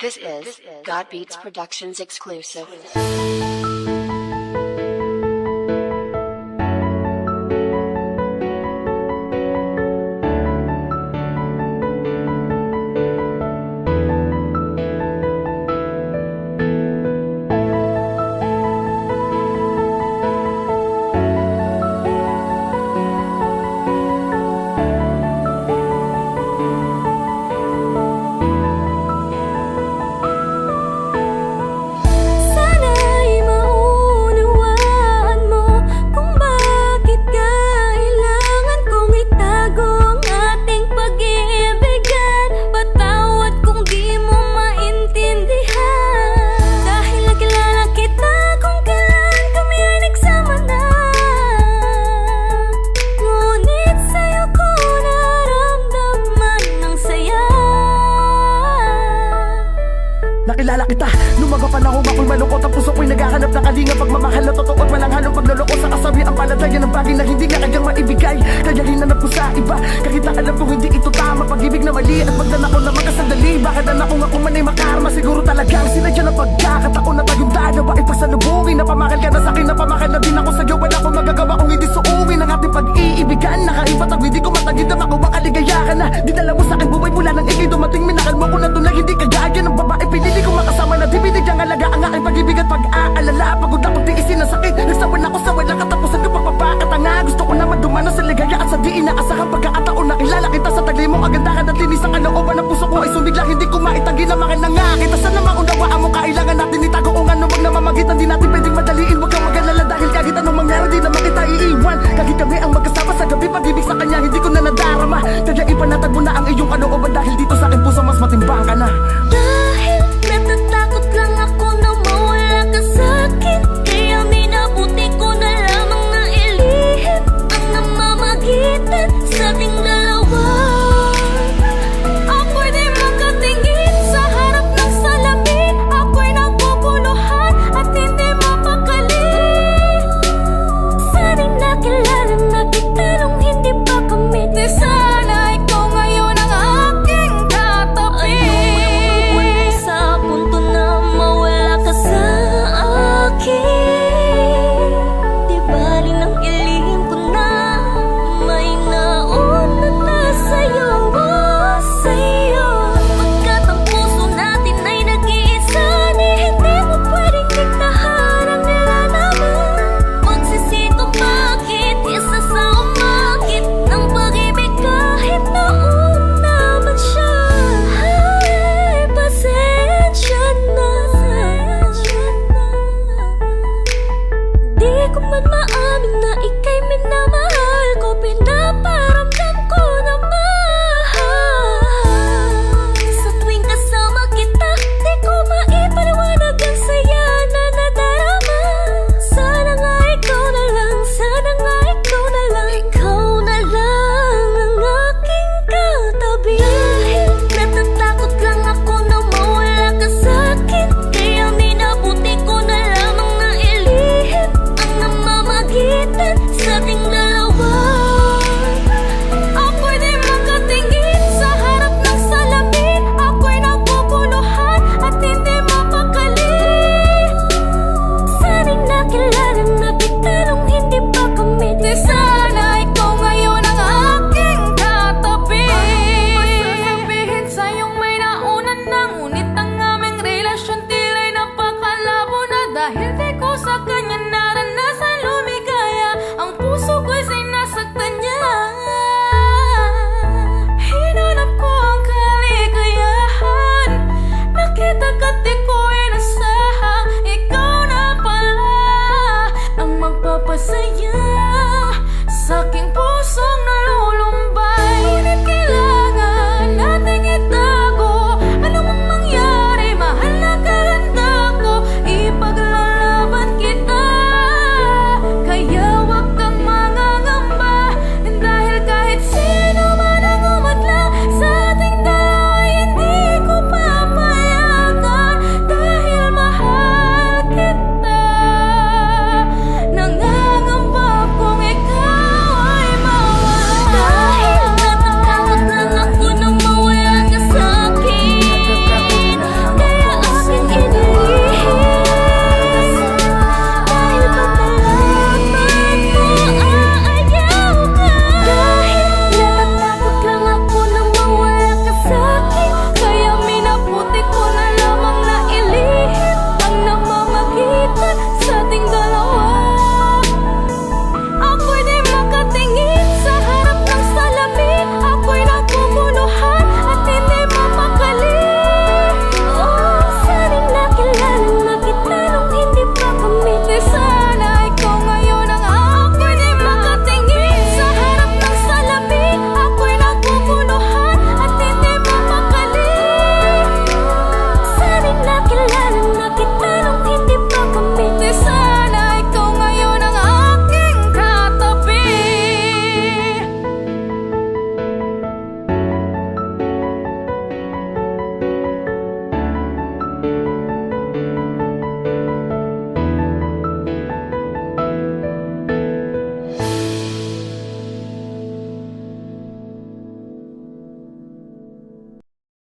This is God Beats Productions exclusive. Nakilala kita, nung mga panahon ako'y malungkot. Ang puso ko'y naghahanap ng kalinga, pagmamahal na totoo at walang halong pagluloko. Sa kasabi ang palataya ng bagay na hindi na kanyang maibigay. Kaya hinanap ko sa iba, kahit na alam kong hindi ito tama. Pag-ibig na mali at magdanako na magkasandali. Bakit anak kong ako man ay makarma? Siguro talagang sinadya ng pagkakataon na tayong dalawa ay pasalubungin. Napamakal ka na sa'kin, napamakal na din ako sa'yo. Wala akong magagawa kung hindi suungin ang ating pag-iibigan. Nakaibat ang hindi ko matagid na ako makaligaya ka na. Dinala mo sa'kin buhay mula nang ikay dumating. Minakal mo ko na tunay hindi kagaya ng babae. Pinili ko makasama na di binigyang alaga ang aking pag-ibig at pag-aalala. Pagod akong tiisin ang sakit, nagsawan ako sa walang katapusan ng pagpapakatanga. Gusto ko naman dumano sa ligaya at sa di inaasahang pagkakataon. Nakilala kita sa tagli mo, kagandahan at linis ang kalooban ng puso ko ay sumigla. Hindi ko maitagi na makinanga kita. Sana maunawaan mo, kailangan natin itago kung ano mang namamagitan. Di natin pwedeng madaliin, huwag kang mag-alala dahil kahit anong mangyari di naman kita iiwan. Kahit kami ang magkasama sa gabi, pag-ibig sa kanya hindi ko na nadarama. Kaya ipanatag mo na ang iyong kalooban dahil dito sa aking puso mas matimbang ka na.